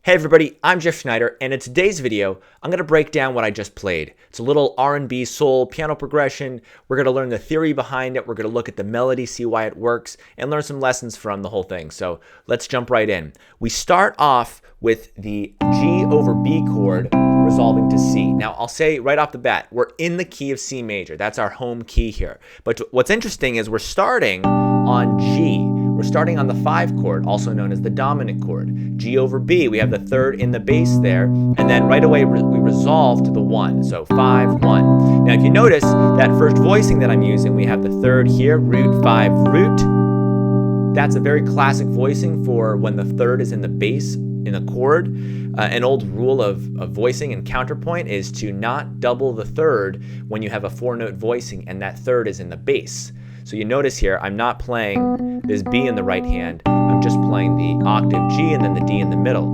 Hey everybody, I'm Jeff Schneider, and in today's video, I'm going to break down what I just played. It's a little R&B soul piano progression. We're going to learn the theory behind it. We're going to look at the melody, see why it works, and learn some lessons from the whole thing. So let's jump right in. We start off with the G over B chord resolving to C. Now I'll say right off the bat, we're in the key of C major. That's our home key here. But what's interesting is we're starting on G. We're starting on the 5 chord, also known as the dominant chord. G over B, we have the 3rd in the bass there, and then right away we resolve to the 1, so 5, 1. Now if you notice that first voicing that I'm using, we have the 3rd here, root, 5, root. That's a very classic voicing for when the 3rd is in the bass in a chord. An old rule of voicing and counterpoint is to not double the 3rd when you have a 4-note voicing and that 3rd is in the bass. So you notice here, I'm not playing this B in the right hand, I'm just playing the octave G and then the D in the middle.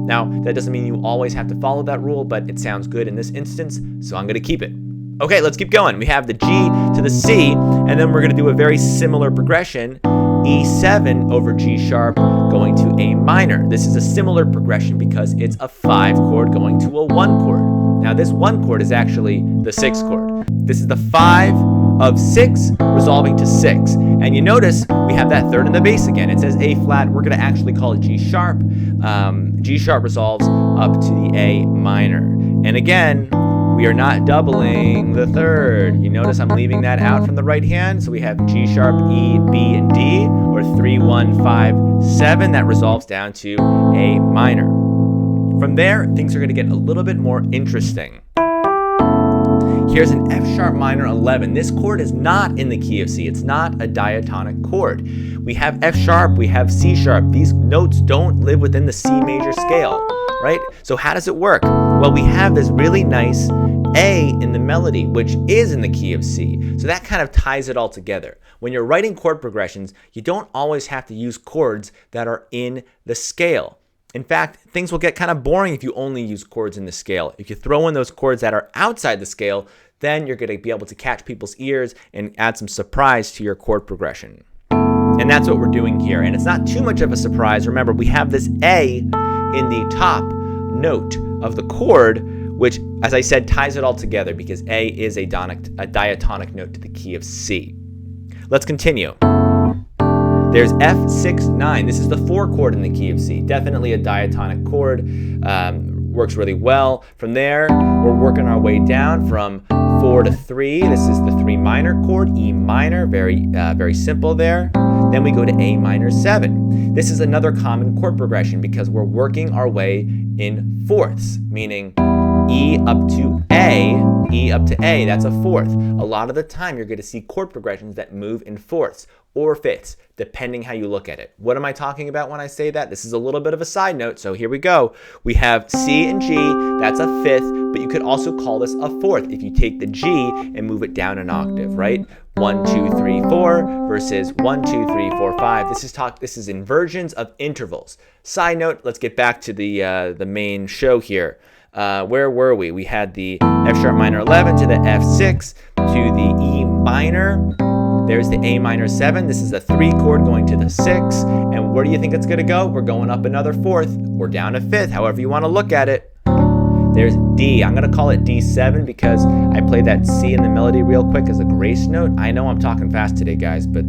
Now, that doesn't mean you always have to follow that rule, but it sounds good in this instance, so I'm gonna keep it. Okay, let's keep going. We have the G to the C, and then we're gonna do a very similar progression, E7 over G sharp going to A minor. This is a similar progression because it's a 5 chord going to a 1 chord. Now this 1 chord is actually the 6 chord. This is the 5 of 6 resolving to 6. And you notice we have that 3rd in the bass again. It says A flat, we're gonna actually call it G sharp. G sharp resolves up to the A minor. And again, we are not doubling the 3rd. You notice I'm leaving that out from the right hand. So we have G sharp, E, B, and D, or 3, 1, 5, 7. That resolves down to A minor. From there, things are gonna get a little bit more interesting. Here's an F sharp minor 11. This chord is not in the key of C. It's not a diatonic chord. We have F sharp, we have C sharp. These notes don't live within the C major scale, right? So how does it work? Well, we have this really nice A in the melody, which is in the key of C. So that kind of ties it all together. When you're writing chord progressions, you don't always have to use chords that are in the scale. In fact, things will get kind of boring if you only use chords in the scale. If you throw in those chords that are outside the scale, then you're going to be able to catch people's ears and add some surprise to your chord progression. And that's what we're doing here. And it's not too much of a surprise. Remember, we have this A in the top note of the chord, which, as I said, ties it all together because A is a diatonic note to the key of C. Let's continue. There's F6, 9. This is the 4 chord in the key of C. Definitely a diatonic chord. Works really well. From there, we're working our way down from 4 to 3. This is the 3 minor chord, E minor. Very simple there. Then we go to A minor 7. This is another common chord progression because we're working our way in fourths, meaning E up to A, E up to A, that's a 4th. A lot of the time you're going to see chord progressions that move in 4ths or 5ths, depending how you look at it. What am I talking about when I say that? This is a little bit of a side note, so here we go. We have C and G, that's a 5th, but you could also call this a 4th if you take the G and move it down an octave, right? 1, 2, 3, 4 versus 1, 2, 3, 4, 5. This is inversions of intervals. Side note, let's get back to the main show here. Where were we? We had the F sharp minor 11 to the F6 to the E minor. There's the A minor 7. This is the 3 chord going to the 6. And where do you think it's going to go? We're going up another 4th or down a 5th, however you want to look at it. There's D. I'm going to call it D7 because I played that C in the melody real quick as a grace note. I know I'm talking fast today, guys, but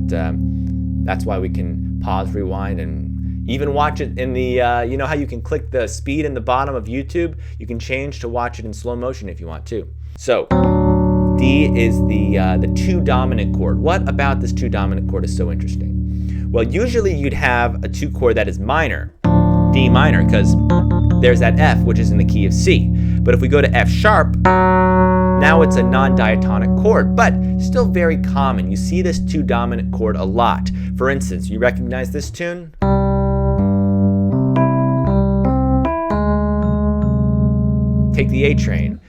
that's why we can pause, rewind, and even watch it in the, you know how you can click the speed in the bottom of YouTube? You can change to watch it in slow motion if you want to. So D is the 2 dominant chord. What about this 2 dominant chord is so interesting? Well, usually you'd have a 2 chord that is minor, D minor, because there's that F, which is in the key of C. But if we go to F sharp, now it's a non-diatonic chord, but still very common. You see this 2 dominant chord a lot. For instance, you recognize this tune? Take the A train.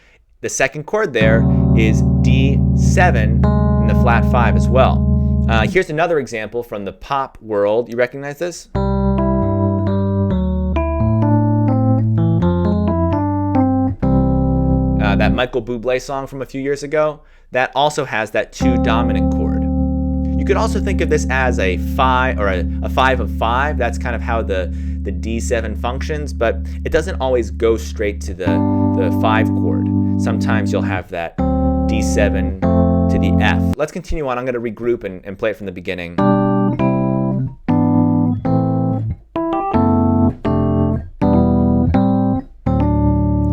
The 2nd chord there is D7 in the flat 5 as well. Here's another example from the pop world. You recognize this? That Michael Bublé song from a few years ago, that also has that 2 dominant chord. You could also think of this as a 5 or a 5 of 5. That's kind of how the the D7 functions, but it doesn't always go straight to the 5 chord. Sometimes you'll have that D7 to the F. Let's continue on. I'm going to regroup and play it from the beginning.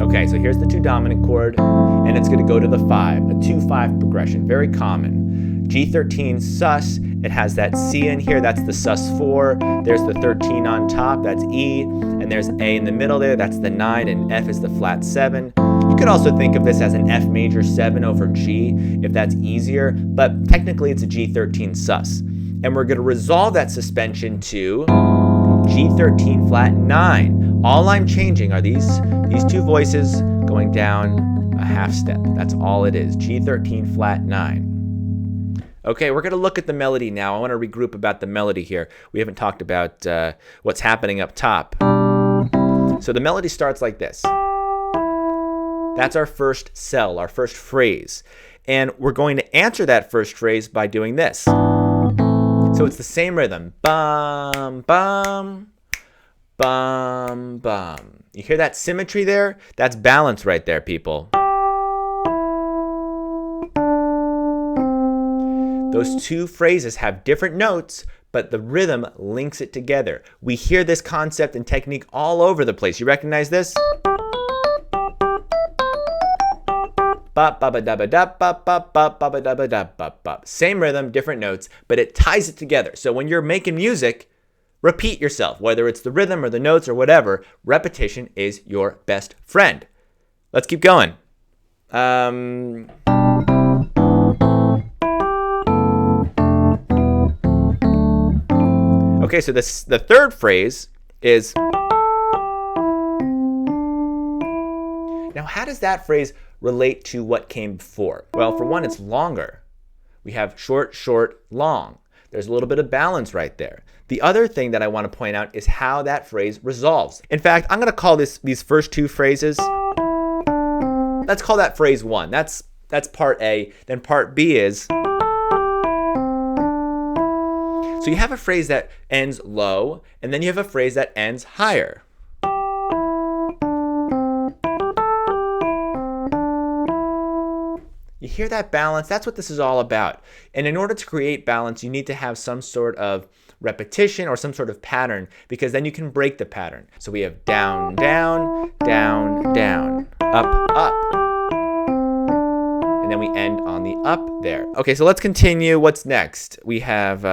Okay, so here's the 2 dominant chord, and it's going to go to the 5, a 2-5 progression, very common. G13 sus, it has that C in here, that's the sus4, there's the 13 on top, that's E, and there's A in the middle there, that's the 9, and F is the flat 7. You could also think of this as an F major 7 over G, if that's easier, but technically it's a G13 sus. And we're going to resolve that suspension to G13 flat 9. All I'm changing are these 2 voices going down a half step. That's all it is, G13 flat 9. Okay, we're going to look at the melody now. I want to regroup about the melody here. We haven't talked about what's happening up top. So the melody starts like this. That's our first cell, our first phrase. And we're going to answer that first phrase by doing this. So it's the same rhythm. Bum, bum, bum, bum. You hear that symmetry there? That's balance right there, people. Those 2 phrases have different notes, but the rhythm links it together. We hear this concept and technique all over the place. You recognize this? Same rhythm, different notes, but it ties it together. So when you're making music, repeat yourself, whether it's the rhythm or the notes or whatever. Repetition is your best friend. Let's keep going. Okay, so the third phrase is... Now, how does that phrase relate to what came before? Well, for one, it's longer. We have short, short, long. There's a little bit of balance right there. The other thing that I want to point out is how that phrase resolves. In fact, I'm going to call these first 2 phrases, let's call that phrase 1. That's part A. Then part B is... So you have a phrase that ends low, and then you have a phrase that ends higher. You hear that balance? That's what this is all about. And in order to create balance, you need to have some sort of repetition or some sort of pattern, because then you can break the pattern. So we have down, down, down, down, up, up. And then we end on the up there. Okay, so let's continue. What's next? We have...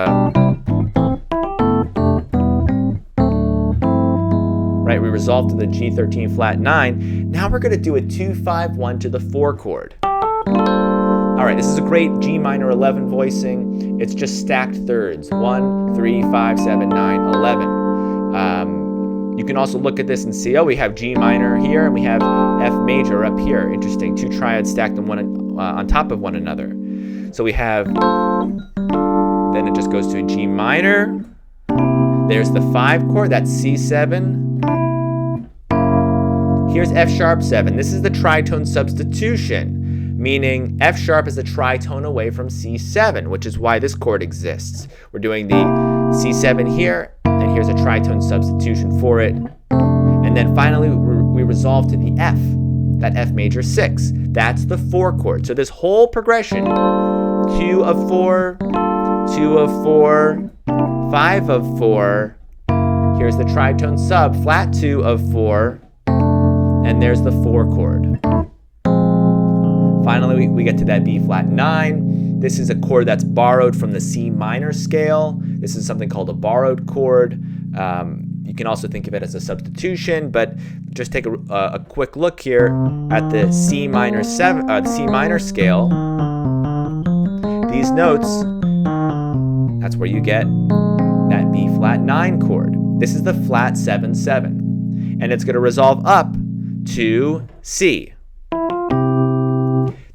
Right, we resolved to the G13 flat 9. Now we're going to do a 2-5-1 to the 4 chord. All right, this is a great G minor 11 voicing. It's just stacked thirds. 1, 3, 5, 7, 9, 11. You can also look at this and see, oh, we have G minor here and we have F major up here. Interesting, 2 triads stacked on top of one another. So we have, then it just goes to a G minor. There's the 5 chord, that's C7. Here's F sharp 7. This is the tritone substitution, meaning F sharp is a tritone away from C7, which is why this chord exists. We're doing the C7 here, and here's a tritone substitution for it. And then finally, we resolve to the F, that F major 6. That's the 4 chord. So this whole progression, 2 of 4, 2 of 4, 5 of 4, here's the tritone sub, flat 2 of 4, and there's the 4 chord. Finally, we get to that B flat 9. This is a chord that's borrowed from the C minor scale. This is something called a borrowed chord. You can also think of it as a substitution, but just take a quick look here at the C minor the C minor scale. These notes, that's where you get that B flat 9 chord. This is the flat 7-7, and it's going to resolve up to C.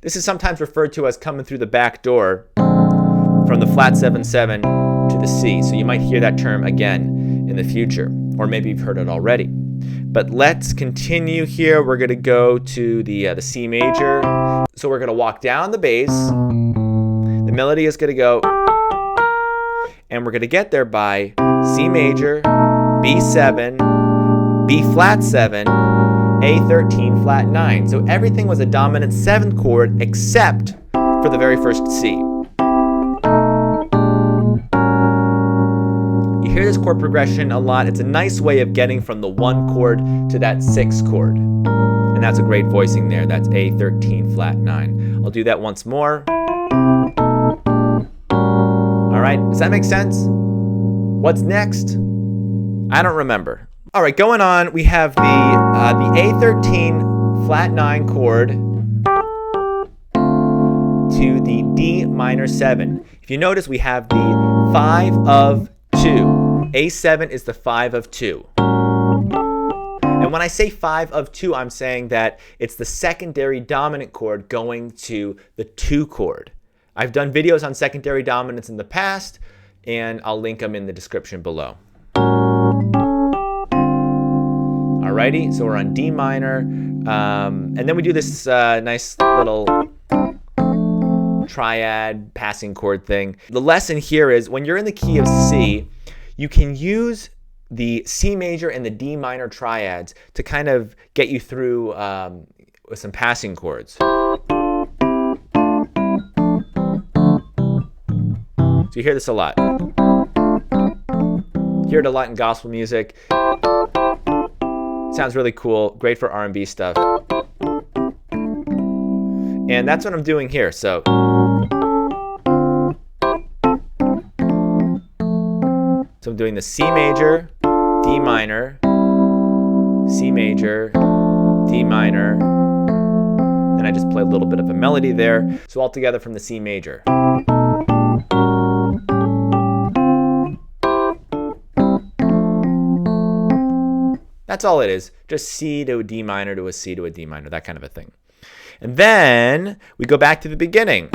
This is sometimes referred to as coming through the back door from the flat 7-7 to the C. So you might hear that term again in the future, or maybe you've heard it already. But let's continue here. We're going to go to the C major. So we're going to walk down the bass. The melody is going to go, and we're going to get there by C major, B7, B flat 7, A13 flat 9. So everything was a dominant 7th chord except for the very first C. You hear this chord progression a lot. It's a nice way of getting from the 1 chord to that 6th chord. And that's a great voicing there. That's A13 flat 9. I'll do that once more. All right, does that make sense? What's next? I don't remember. All right, going on, we have the A13 flat 9 chord to the D minor 7. If you notice, we have the 5 of 2. A7 is the 5 of 2. And when I say 5 of 2, I'm saying that it's the secondary dominant chord going to the 2 chord. I've done videos on secondary dominants in the past, and I'll link them in the description below. Alrighty, so we're on D minor, and then we do this nice little triad passing chord thing. The lesson here is when you're in the key of C, you can use the C major and the D minor triads to kind of get you through with some passing chords. So you hear this a lot. You hear it a lot in gospel music. Sounds really cool, great for R&B stuff. And that's what I'm doing here. So I'm doing the C major, D minor, C major, D minor. Then I just play a little bit of a melody there. So all together from the C major. That's all it is. Just C to a D minor to a C to a D minor, that kind of a thing. And then we go back to the beginning.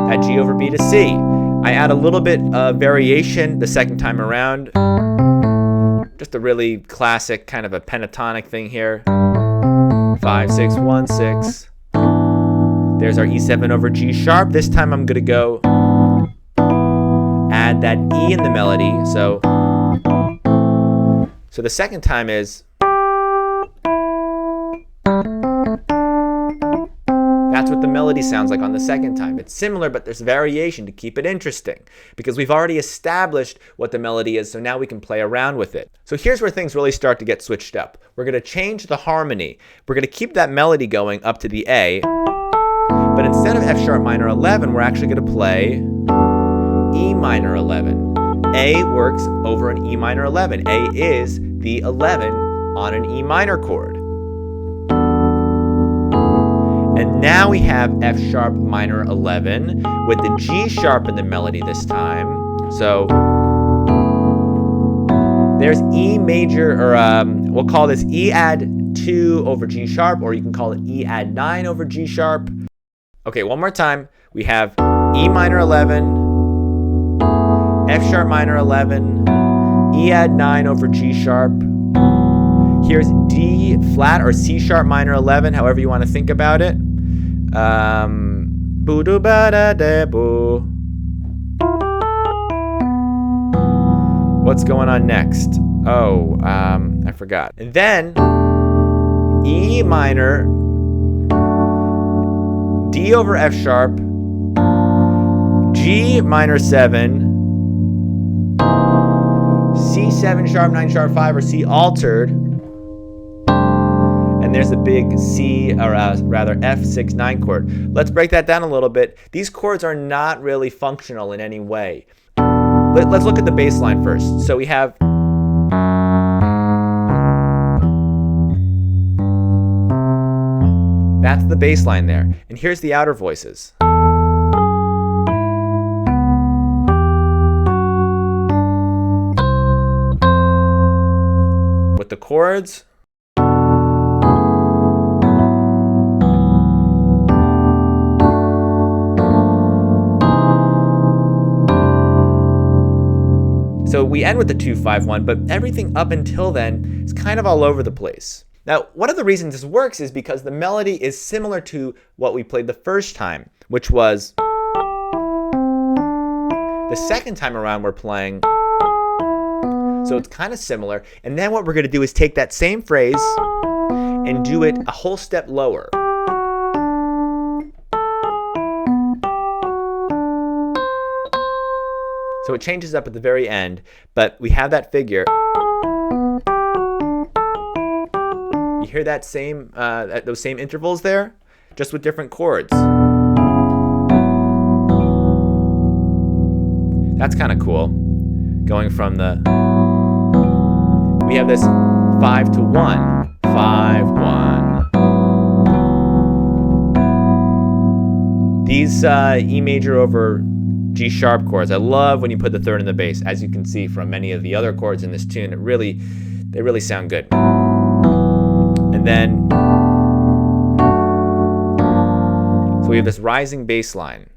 That G over B to C. I add a little bit of variation the second time around. Just a really classic kind of a pentatonic thing here. 5, 6, 1, 6. There's our E7 over G sharp. This time I'm gonna go add that E in the melody. So the second time is, that's what the melody sounds like on the second time. It's similar, but there's variation to keep it interesting because we've already established what the melody is, so now we can play around with it. So here's where things really start to get switched up. We're going to change the harmony. We're going to keep that melody going up to the A, but instead of F sharp minor 11, we're actually going to play E minor 11. A works over an E minor 11. A is the 11 on an E minor chord. And now we have F sharp minor 11 with the G sharp in the melody this time. So there's E major, or we'll call this E add 2 over G sharp, or you can call it E add 9 over G sharp. Okay, one more time. We have E minor 11, F sharp minor 11, E add 9 over G sharp. Here's D flat or C sharp minor 11, however you want to think about it. Boo doo ba da da boo. What's going on next? Oh, I forgot. And then E minor, D over F sharp, G minor 7, C7 sharp 9 sharp 5, or C altered. And there's a big C, or rather F6 9 chord. Let's break that down a little bit. These chords are not really functional in any way. Let's look at the bass line first. So we have that's the bass line there. And here's the outer voices. With the chords, so we end with the 2-5-1, but everything up until then is kind of all over the place. Now, one of the reasons this works is because the melody is similar to what we played the first time, which was the second time around we're playing. So it's kind of similar. And then what we're going to do is take that same phrase and do it a whole step lower. So it changes up at the very end, but we have that figure. You hear that same, those same intervals there, just with different chords. That's kind of cool. Going from the, we have this 5 to 1, 5, 1. These E major over G sharp chords, I love when you put the third in the bass. As you can see from many of the other chords in this tune, they really sound good. And then, so we have this rising bass line.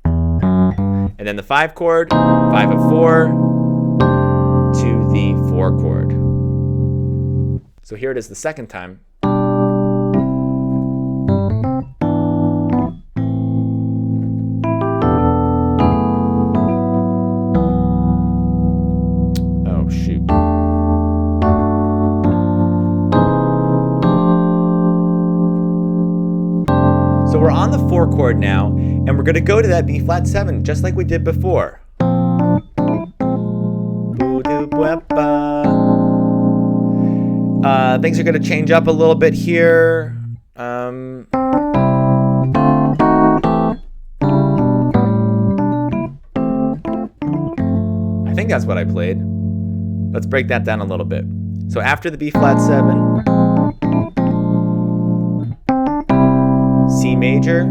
And then the 5 chord, 5 of 4 to the 4 chord. So here it is the second time. Oh, shoot. So we're on the 4 chord now, and we're going to go to that B flat 7 just like we did before. Things are going to change up a little bit here. I think that's what I played. Let's break that down a little bit. So after the B flat 7, C major,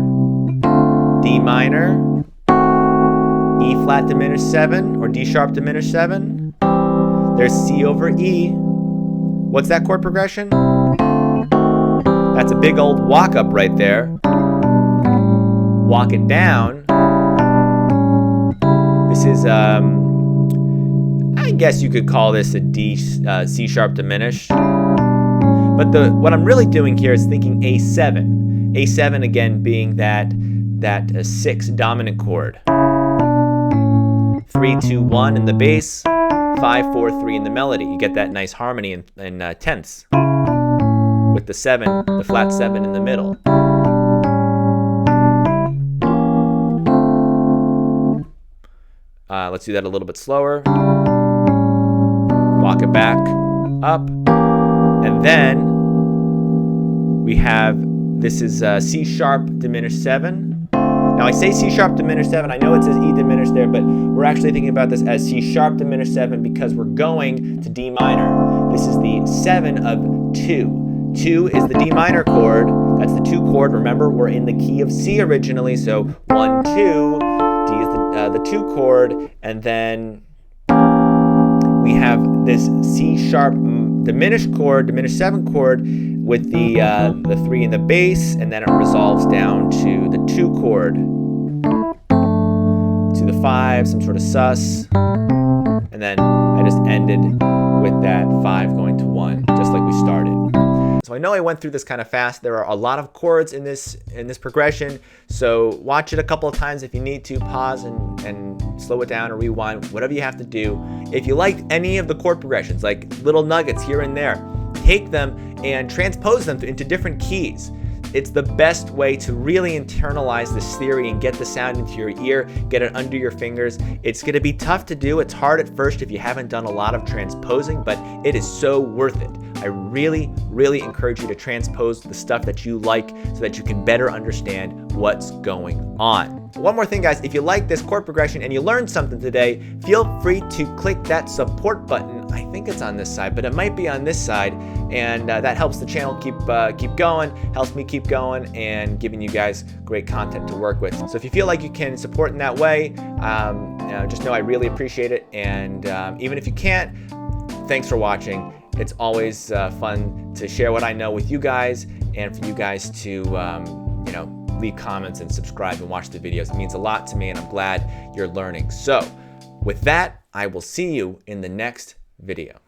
D minor, E flat diminished 7, or D sharp diminished 7. There's C over E. What's that chord progression? That's a big old walk up right there. Walk it down. This is, I guess you could call this a D, C sharp diminished. But what I'm really doing here is thinking A7. A7 again being that 6 dominant chord. 3, 2, 1 in the bass, 5, 4, 3 in the melody. You get that nice harmony in tenths with the 7, the flat 7 in the middle. Let's do that a little bit slower. Walk it back up, and then we have, this is C sharp diminished 7. Now I say C sharp diminished 7, I know it says E diminished there, but we're actually thinking about this as C sharp diminished 7 because we're going to D minor. This is the 7 of 2. 2 is the D minor chord, that's the 2 chord. Remember, we're in the key of C originally, so 1, 2, D is the 2 chord, and then we have this C sharp diminished chord, diminished 7 chord, with the 3 in the bass, and then it resolves down to the 2 chord, to the 5, some sort of sus, and then I just ended with that 5 going to 1, just like we started. So I know I went through this kind of fast. There are a lot of chords in this progression, so watch it a couple of times if you need to. Pause and slow it down or rewind, whatever you have to do. If you liked any of the chord progressions, like little nuggets here and there, take them and transpose them into different keys. It's the best way to really internalize this theory and get the sound into your ear, get it under your fingers. It's going to be tough to do. It's hard at first if you haven't done a lot of transposing, but it is so worth it. I really, really encourage you to transpose the stuff that you like so that you can better understand what's going on. One more thing, guys, if you like this chord progression and you learned something today, feel free to click that support button. I think it's on this side, but it might be on this side, and that helps the channel keep going, helps me keep going, and giving you guys great content to work with. So if you feel like you can support in that way, just know I really appreciate it. And even if you can't, thanks for watching. It's always fun to share what I know with you guys, and for you guys to leave comments and subscribe and watch the videos. It means a lot to me, and I'm glad you're learning. So with that, I will see you in the next video.